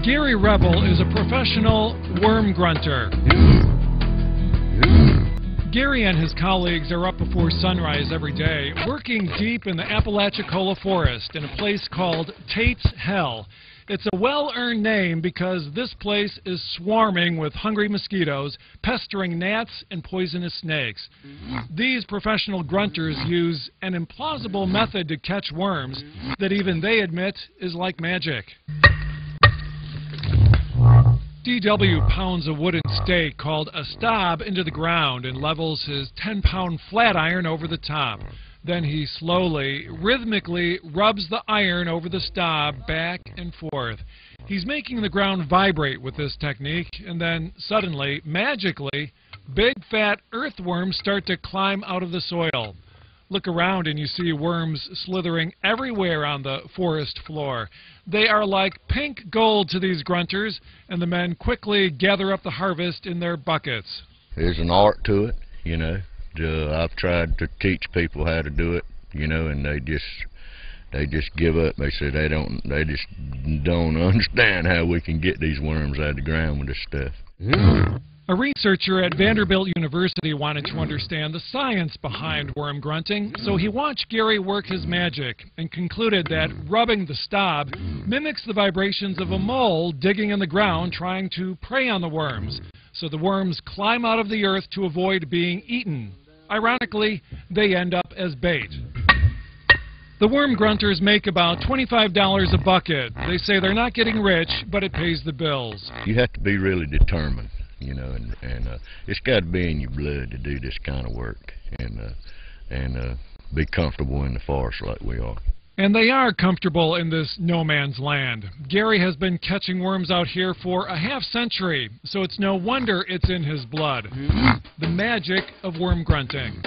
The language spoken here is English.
Gary Rebel is a professional worm grunter. Gary and his colleagues are up before sunrise every day, working deep in the Apalachicola forest in a place called Tate's Hell. It's a well-earned name because this place is swarming with hungry mosquitoes, pestering gnats and poisonous snakes. These professional grunters use an implausible method to catch worms that even they admit is like magic. D.W. pounds a wooden stake called a stob into the ground and levels his 10-pound flat iron over the top. Then he slowly, rhythmically rubs the iron over the stob back and forth. He's making the ground vibrate with this technique, and then suddenly, magically, big fat earthworms start to climb out of the soil. Look around and you see worms slithering everywhere on the forest floor. They are like pink gold to these grunters, and the men quickly gather up the harvest in their buckets. There's an art to it, you know. I've tried to teach people how to do it, you know, and they just give up. They say they just don't understand how we can get these worms out of the ground with this stuff. A researcher at Vanderbilt University wanted to understand the science behind worm grunting, so he watched Gary work his magic and concluded that rubbing the stob mimics the vibrations of a mole digging in the ground trying to prey on the worms. So the worms climb out of the earth to avoid being eaten. Ironically, they end up as bait. The worm grunters make about $25 a bucket. They say they're not getting rich, but it pays the bills. You have to be really determined, you know, and it's got to be in your blood to do this kind of work and be comfortable in the forest like we are. And they are comfortable in this no-man's land. Gary has been catching worms out here for a half-century, so it's no wonder it's in his blood. The magic of worm grunting.